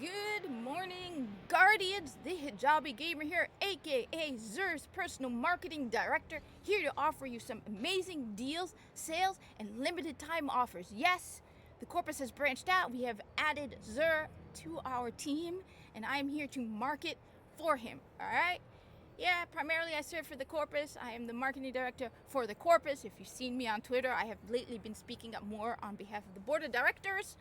Good morning, Guardians. The Hijabi Gamer here, aka Zer's personal marketing director, here to offer you some amazing deals, sales, and limited time offers. Yes, the corpus has branched out. We have added Zer to our team, and I am here to market for him. Alright? Yeah, primarily I serve for the corpus. I am the marketing director for the corpus. If you've seen me on Twitter, I have lately been speaking up more on behalf of the board of directors.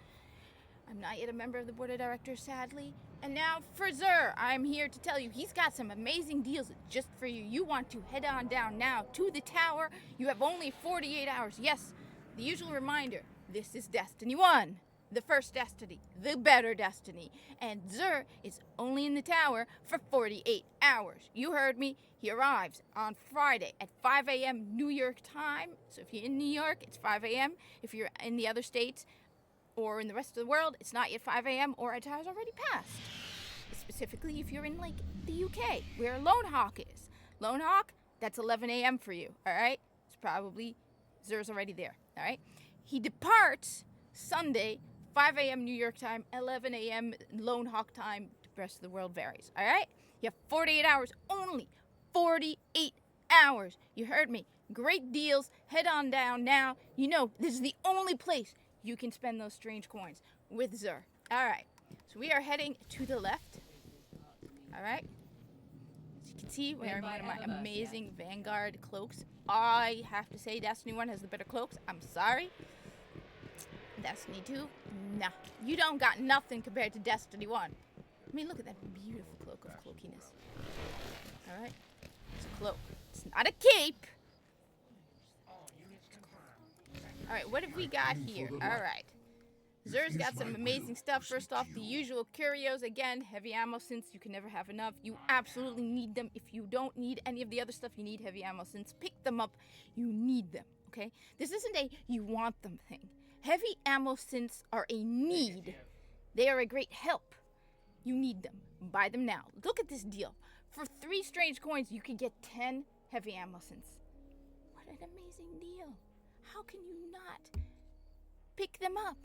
I'm not yet a member of the board of directors, sadly. And now for Zer, I'm here to tell you he's got some amazing deals just for you. You want to head on down now to the tower. You have only 48 hours. Yes, the usual reminder, this is Destiny 1. The first Destiny, the better Destiny. And Zer is only in the tower for 48 hours. You heard me. He arrives on Friday at 5 a.m. New York time. So if you're in New York, it's 5 a.m. If you're in the other states, or in the rest of the world, it's not yet 5 a.m. or it has already passed. Specifically, if you're in, like, the UK, where Lone Hawk is. Lone Hawk, that's 11 a.m. for you, all right? It's probably, Zer's already there, all right? He departs Sunday, 5 a.m. New York time, 11 a.m. Lone Hawk time. The rest of the world varies, all right? You have 48 hours, only 48 hours. You heard me. Great deals. Head on down now. You know, this is the only place you can spend those strange coins with Zer. Alright, so we are heading to the left. Alright, as you can see, wearing one of my amazing Vanguard cloaks. I have to say Destiny 1 has the better cloaks. I'm sorry. Destiny 2, nah. You don't got nothing compared to Destiny 1. I mean, look at that beautiful cloak of cloakiness. Alright, it's a cloak. It's not a cape. Alright, what have we got here? Alright. Zer's got some amazing stuff. First off, the usual curios. Again, heavy ammo since you can never have enough. You absolutely need them. If you don't need any of the other stuff, you need heavy ammo since. Pick them up. You need them, okay? This isn't a you want them thing. Heavy ammo synths are a need. They are a great help. You need them. Buy them now. Look at this deal. For 3 strange coins, you can get 10 heavy ammo synths. What an amazing deal. How can you not pick them up?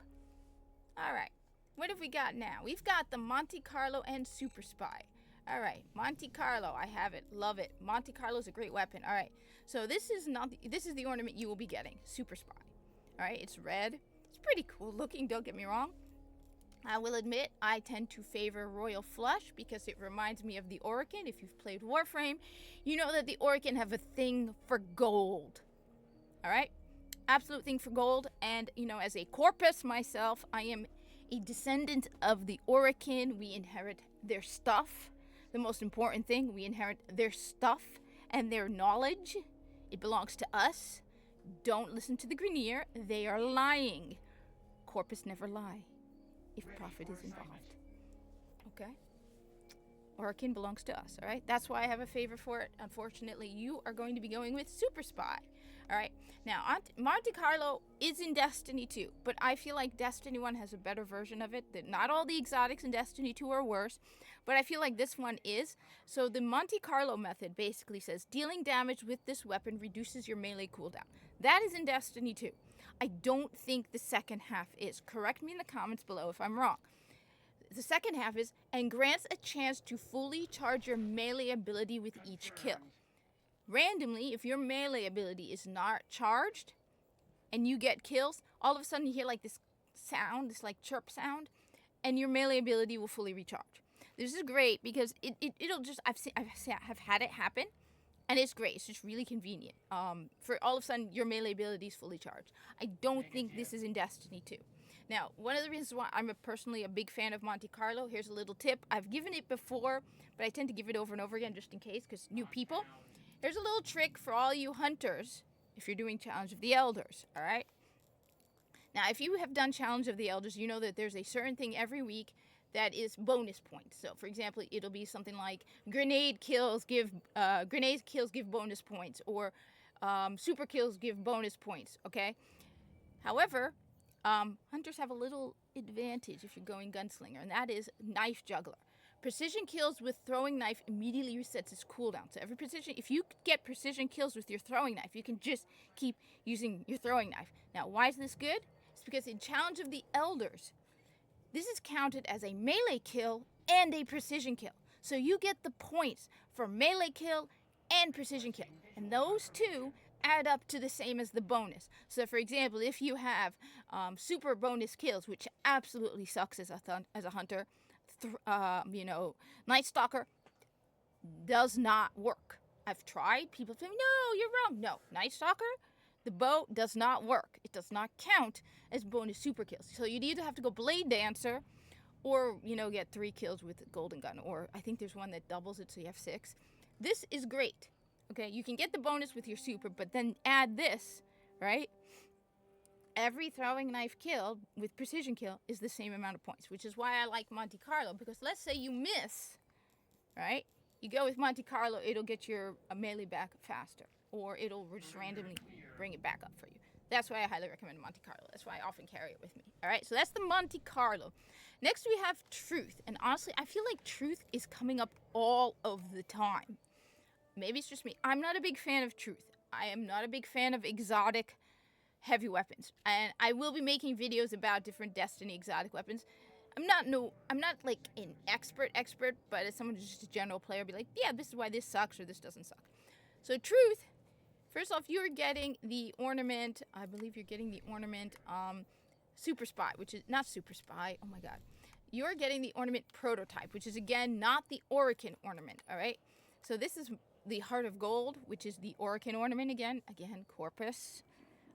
Alright, what have we got now? We've got the Monte Carlo and Super Spy. Alright, Monte Carlo, I have it, love it. Monte Carlo is a great weapon. Alright, so this is the ornament you will be getting, Super Spy. Alright, it's red. It's pretty cool looking, don't get me wrong. I will admit, I tend to favor Royal Flush because it reminds me of the Orokin. If you've played Warframe, you know that the Orokin have a thing for gold. Alright? Absolute thing for gold, and you know, as a corpus myself, I am a descendant of the Orokin. We inherit their stuff. The most important thing, we inherit their stuff and their knowledge. It belongs to us. Don't listen to the Grenier. They are lying. Corpus never lie if profit is involved. Okay? Orokin belongs to us, alright? That's why I have a favor for it. Unfortunately, you are going to be going with Super Spy. Alright, now Monte Carlo is in Destiny 2, but I feel like Destiny 1 has a better version of it. That not all the exotics in Destiny 2 are worse, but I feel like this one is. So the Monte Carlo method basically says dealing damage with this weapon reduces your melee cooldown. That is in Destiny 2. I don't think the second half is. Correct me in the comments below if I'm wrong. The second half is, and grants a chance to fully charge your melee ability with each kill. Randomly, if your melee ability is not charged and you get kills, all of a sudden you hear like this sound, this like chirp sound, and your melee ability will fully recharge. This is great because it'll just, I've had it happen, and it's great. It's just really convenient. For all of a sudden your melee ability is fully charged. I don't think this is in Destiny 2. Now, one of the reasons why I'm personally a big fan of Monte Carlo, here's a little tip. I've given it before, but I tend to give it over and over again just in case, because new people. Here's a little trick for all you hunters if you're doing Challenge of the Elders, all right? Now, if you have done Challenge of the Elders, you know that there's a certain thing every week that is bonus points. So, for example, it'll be something like grenade kills give bonus points, or super kills give bonus points, okay? However, hunters have a little advantage if you're going gunslinger, and that is knife juggler. Precision kills with throwing knife immediately resets its cooldown. So every precision, if you get precision kills with your throwing knife, you can just keep using your throwing knife. Now, why is this good? It's because in Challenge of the Elders, this is counted as a melee kill and a precision kill. So you get the points for melee kill and precision kill. And those two add up to the same as the bonus. So for example, if you have super bonus kills, which absolutely sucks as a hunter, Night Stalker does not work. I've tried. People say, no, you're wrong. No, Night Stalker, the bow does not work. It does not count as bonus super kills. So you'd either have to go Blade Dancer or, get 3 kills with Golden Gun. Or I think there's one that doubles it so you have 6. This is great. Okay, you can get the bonus with your super, but then add this, right? Every throwing knife kill with precision kill is the same amount of points, which is why I like Monte Carlo, because let's say you miss, right? You go with Monte Carlo, it'll get your melee back faster, or it'll just randomly bring it back up for you. That's why I highly recommend Monte Carlo. That's why I often carry it with me. All right, so that's the Monte Carlo. Next we have Truth, and honestly, I feel like Truth is coming up all of the time. Maybe it's just me. I'm not a big fan of Truth. I am not a big fan of exotic heavy weapons. And I will be making videos about different Destiny exotic weapons. I'm not like an expert, but as someone who's just a general player, I'll be like, yeah, this is why this sucks or this doesn't suck. So Truth, first off, you're getting the ornament, I believe you're getting the ornament Super Spy, which is not Super Spy, oh my god. You're getting the Ornament Prototype, which is again not the Orican ornament, alright? So this is the Heart of Gold, which is the Orican ornament again, Corpus.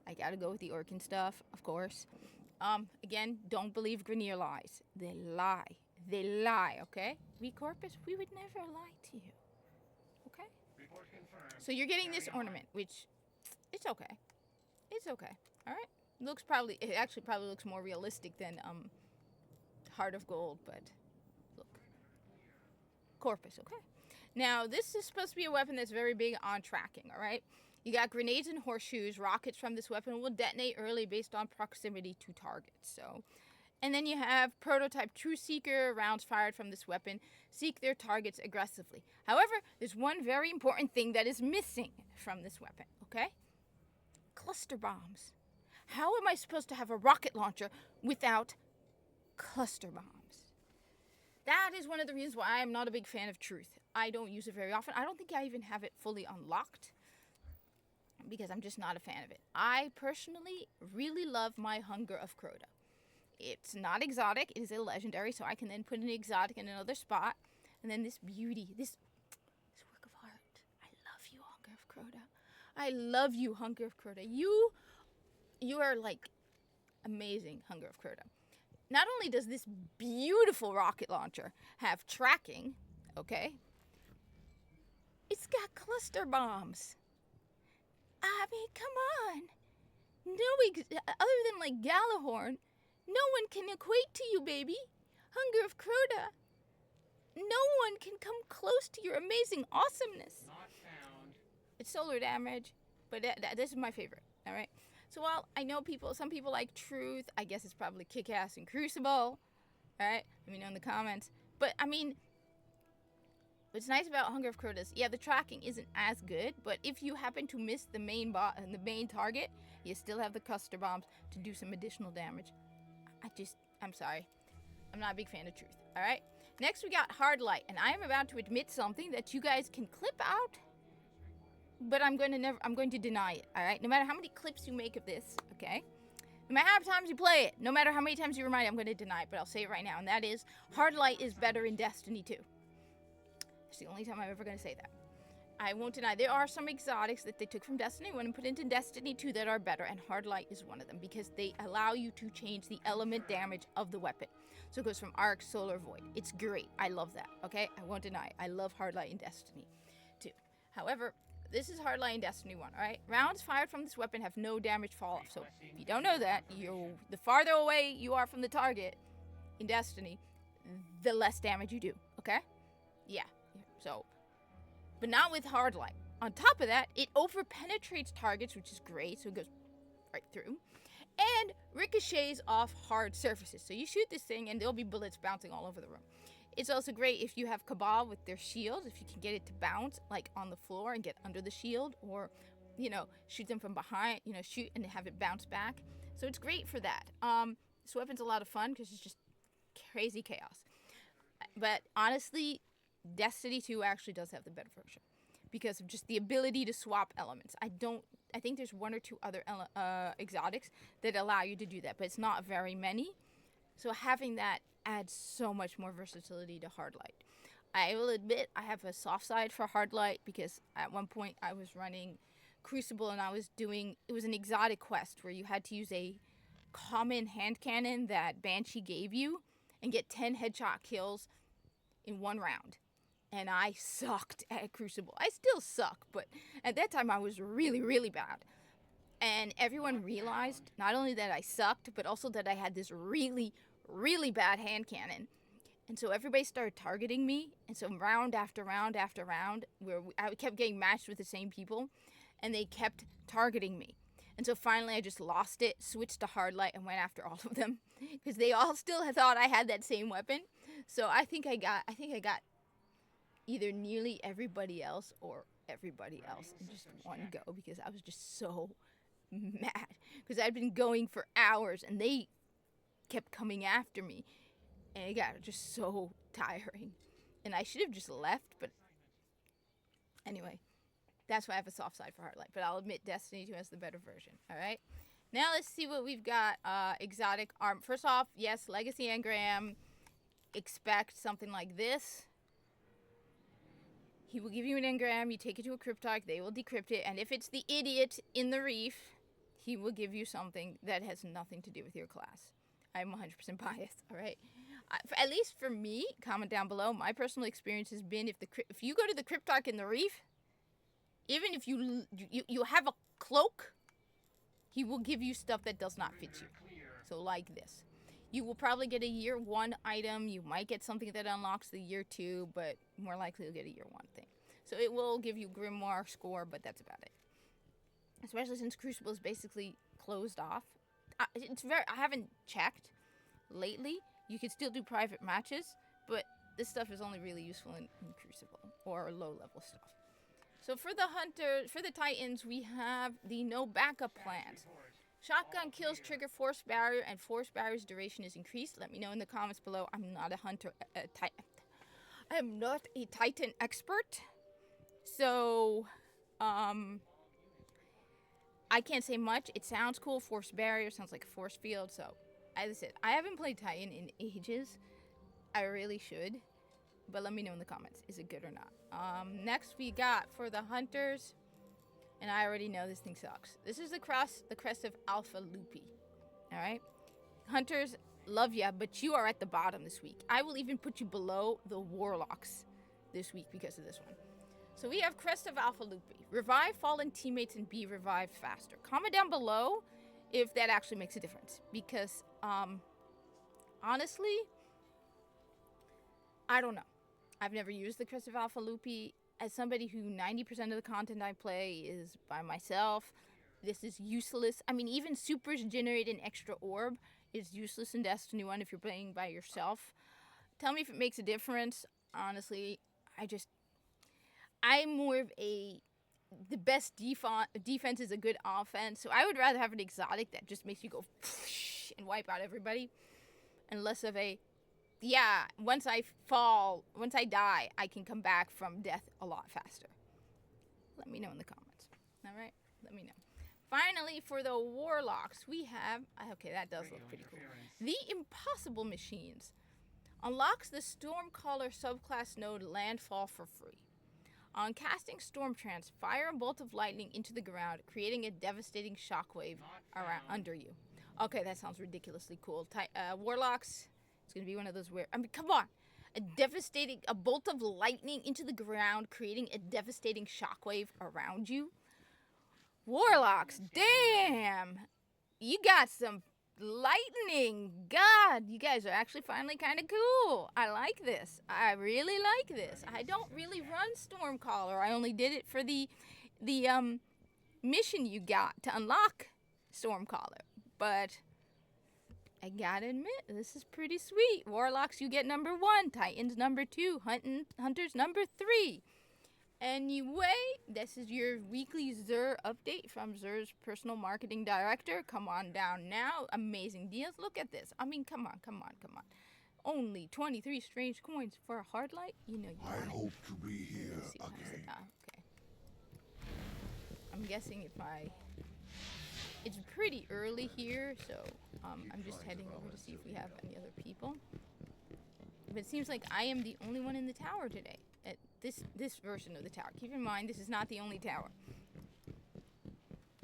I gotta go with the Orican stuff, of course. Again, don't believe Grenier lies. They lie, okay? We Corpus, we would never lie to you, okay? So you're getting this ornament, which, it's okay, alright? It actually probably looks more realistic than, Heart of Gold, but, look. Corpus, okay? Now, this is supposed to be a weapon that's very big on tracking, alright? You got grenades and horseshoes. Rockets from this weapon will detonate early based on proximity to targets. And then you have Prototype True Seeker. Rounds fired from this weapon seek their targets aggressively. However, there's one very important thing that is missing from this weapon, okay? Cluster bombs. How am I supposed to have a rocket launcher without cluster bombs? That is one of the reasons why I'm not a big fan of Truth. I don't use it very often. I don't think I even have it fully unlocked because I'm just not a fan of it. I personally really love my Hunger of Crota. It's not exotic. It is a legendary, so I can then put an exotic in another spot. And then this beauty, this work of art. I love you, Hunger of Crota. I love you, Hunger of Crota. You are like amazing, Hunger of Crota. Not only does this beautiful rocket launcher have tracking, okay, it's got cluster bombs. I mean, come on. Other than like Galahorn, no one can equate to you, baby. Hunger of Crota. No one can come close to your amazing awesomeness. Not found. It's solar damage, but this is my favorite, all right? So while I know some people like Truth, I guess it's probably Kick-Ass and Crucible, all right? Let me know in the comments. But, I mean, what's nice about Hunger of Crota is, yeah, the tracking isn't as good, but if you happen to miss the main target, you still have the cluster bombs to do some additional damage. I'm sorry. I'm not a big fan of Truth, all right? Next, we got Hardlight, and I am about to admit something that you guys can clip out, but I'm going to deny it, all right? No matter how many clips you make of this, okay? No matter how many times you play it, no matter how many times you remind me, I'm going to deny it, but I'll say it right now, and that is, Hardlight is better in Destiny 2. It's the only time I'm ever going to say that. I won't deny. There are some exotics that they took from Destiny 1 and put into Destiny 2 that are better, and Hardlight is one of them, because they allow you to change the element damage of the weapon. So it goes from Arc, Solar, Void. It's great. I love that, okay? I won't deny. I love Hardlight in Destiny 2. However, this is Hardlight in Destiny 1, alright? Rounds fired from this weapon have no damage fall off. So if you don't know that, the farther away you are from the target in Destiny, the less damage you do, okay? Yeah. So, but not with Hardlight. On top of that, it over-penetrates targets, which is great, so it goes right through, and ricochets off hard surfaces. So you shoot this thing, and there'll be bullets bouncing all over the room. It's also great if you have Cabal with their shields, if you can get it to bounce, like, on the floor and get under the shield, or, shoot them from behind, shoot and have it bounce back. So it's great for that. This weapon's a lot of fun, because it's just crazy chaos. But honestly, Destiny 2 actually does have the better version because of just the ability to swap elements. I think there's one or two other exotics that allow you to do that, but it's not very many. So having that adds so much more versatility to Hardlight. I will admit I have a soft side for Hardlight because at one point I was running Crucible and it was an exotic quest where you had to use a common hand cannon that Banshee gave you and get 10 headshot kills in one round. And I sucked at Crucible. I still suck, but at that time I was really, really bad. And everyone realized not only that I sucked, but also that I had this really, really bad hand cannon. And so everybody started targeting me. And so round after round after round, where I kept getting matched with the same people, and they kept targeting me. And so finally I just lost it, switched to Hardlight, and went after all of them. Because they all still thought I had that same weapon. So I think I got either nearly everybody else or everybody else in just one go, because I was just so mad. Because I'd been going for hours, and they kept coming after me. And it got just so tiring. And I should have just left, but anyway. That's why I have a soft side for Hardlight. But I'll admit Destiny 2 has the better version. Alright? Now let's see what we've got. Exotic arm. First off, yes, Legacy Engram. Expect something like this. He will give you an engram. You take it to a cryptarch. They will decrypt it. And if it's the idiot in the reef, he will give you something that has nothing to do with your class. I'm 100% biased. Alright? At least for me, comment down below. My personal experience has been if you go to the cryptarch in the reef, even if you have a cloak, he will give you stuff that does not fit you. So like this. You will probably get a year 1 item. You might get something that unlocks the year 2, but more likely you'll get a year 1 thing. So it will give you Grimoire score, but that's about it. Especially since Crucible is basically closed off. I haven't checked lately. You can still do private matches, but this stuff is only really useful in Crucible or low level stuff. So for the Titans, we have the no backup plans. Shotgun kills trigger force barrier, and force barrier's duration is increased. Let me know in the comments below. I'm not a hunter. I am not a Titan expert, so I can't say much. It sounds cool. Force barrier sounds like a force field. So as I said, I haven't played Titan in ages. I really should. But let me know in the comments, is it good or not? Next we got for the hunters, and I already know this thing sucks. This is the crest of Alpha Lupi. Alright? Hunters, love ya, but you are at the bottom this week. I will even put you below the Warlocks this week because of this one. So we have Crest of Alpha Lupi. Revive fallen teammates and be revived faster. Comment down below if that actually makes a difference. Because, honestly, I don't know. I've never used the Crest of Alpha Lupi. As somebody who 90% of the content I play is by myself, this is useless. I mean, even supers generate an extra orb is useless in Destiny 1 if you're playing by yourself. Tell me if it makes a difference. Honestly, I'm more of the best defense is a good offense. So I would rather have an exotic that just makes you go and wipe out everybody. And less of a, yeah, once I die, I can come back from death a lot faster. Let me know in the comments. Alright? Let me know. Finally, for the Warlocks, we have, okay, that does look pretty cool. The Impossible Machines. Unlocks the Stormcaller subclass node Landfall for free. On casting Storm Trance, fire a bolt of lightning into the ground, creating a devastating shockwave under you. Okay, that sounds ridiculously cool. Warlocks, it's going to be one of those where, I mean, come on. A bolt of lightning into the ground, creating a devastating shockwave around you. Warlocks, damn. You got some lightning. God, you guys are actually finally kind of cool. I like this. I really like this. I don't really run Stormcaller. I only did it for the mission you got to unlock Stormcaller. But I gotta admit, this is pretty sweet. Warlocks, you get number 1. Titans, number 2. Hunters, number 3. Anyway, this is your weekly Xur update from Xur's personal marketing director. Come on down now. Amazing deals. Look at this. I mean, come on. only 23 strange coins for a Hardlight? You know you want it. I hope to be here Let's see, again. okay. I'm guessing if I... It's pretty early here, so I'm just heading over to see if we have any other people. But it seems like I am the only one in the tower today. At this version of the tower. Keep in mind, this is not the only tower.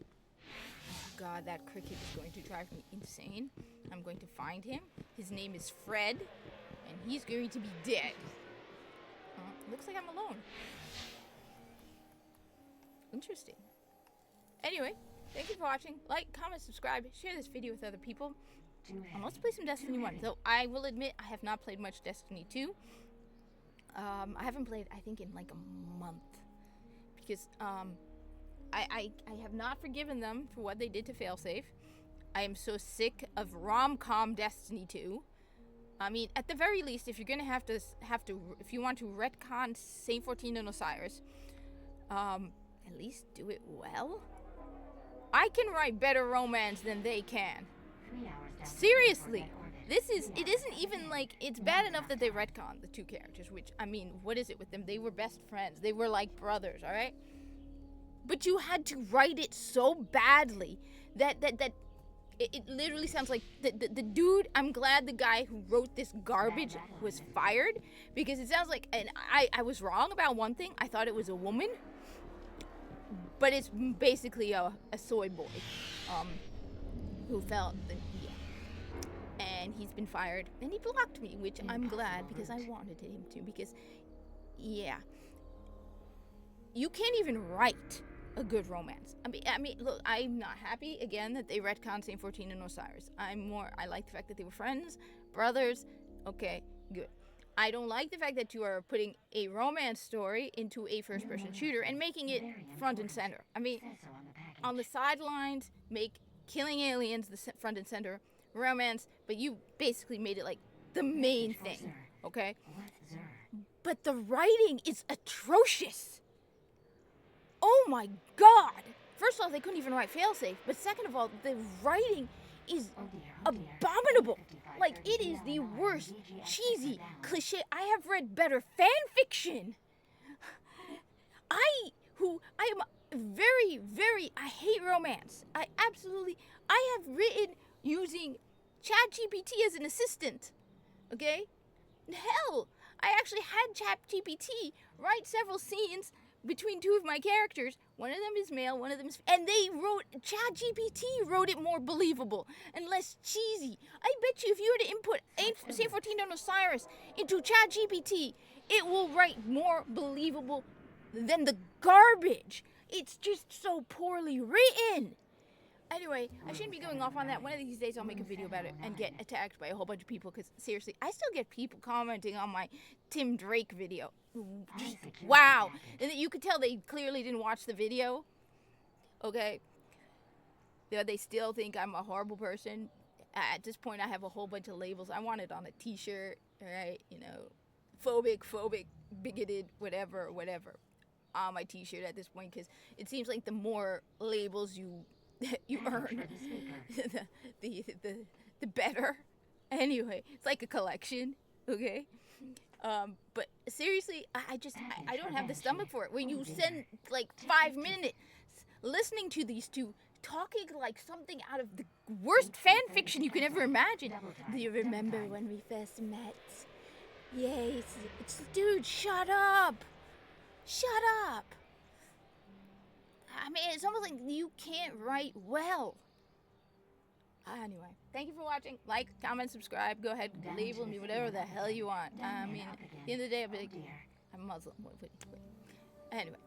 Oh God, that cricket is going to drive me insane. I'm going to find him. His name is Fred, and he's going to be dead. Looks like I'm alone. Interesting. Anyway, thank you for watching. Like, comment, subscribe, share this video with other people. And let's play some Destiny 1. Though I will admit I have not played much Destiny 2. I haven't played, I think, in like a month. Because I have not forgiven them for what they did to Failsafe. I am so sick of rom-com Destiny 2. I mean, at the very least, if you're gonna have to, if you want to retcon Saint 14 and Osiris, at least do it well. I can write better romance than they can. Seriously, it isn't even like, it's bad enough that they retcon the two characters, which, I mean, what is it with them? They were best friends. They were like brothers, all right? But you had to write it so badly that it literally sounds like the dude, I'm glad the guy who wrote this garbage was fired, because it sounds like, and I was wrong about one thing. I thought it was a woman, but it's basically a soy boy who felt that, yeah. And he's been fired, and he blocked me, which I'm glad, because I wanted him to, because, yeah. You can't even write a good romance. I mean, look, I'm not happy, again, that they retconned Saint 14 and Osiris. I like the fact that they were friends, brothers, okay, good. I don't like the fact that you are putting a romance story into a first-person shooter and making it front and center. I mean, on the sidelines, make killing aliens the front and center romance, but you basically made it like the main thing, okay? But the writing is atrocious. Oh my God! First of all, they couldn't even write failsafe, but second of all, the writing is abominable. Like, it is the worst, cheesy, cliche. I have read better fan fiction. I hate romance. I have written using ChatGPT as an assistant, okay? Hell, I actually had ChatGPT write several scenes between two of my characters. One of them is male, one of them is... And ChatGPT wrote it more believable and less cheesy. I bet you if you were to input Saint 14 on Osiris into ChatGPT, it will write more believable than the garbage. It's just so poorly written. Anyway, I shouldn't be going off on that. One of these days I'll make a video about it and get attacked by a whole bunch of people, because seriously, I still get people commenting on my Tim Drake video. Just, wow. And you could tell they clearly didn't watch the video. Okay. They still think I'm a horrible person. At this point, I have a whole bunch of labels. I want it on a t-shirt, right? You know, phobic, bigoted, whatever, on my t-shirt at this point, because it seems like the more labels you earn, the better. Anyway, it's like a collection, okay? But seriously, I don't have the stomach for it. When you spend like 5 minutes listening to these two talking like something out of the worst fan fiction you could ever imagine. Do you remember when we first met? Yes, dude, shut up. Shut up. I mean, it's almost like you can't write well. Anyway, thank you for watching. Like, comment, subscribe. Go ahead, label me whatever the hell you want. I mean, at the end of the day, I'm Muslim. Anyway.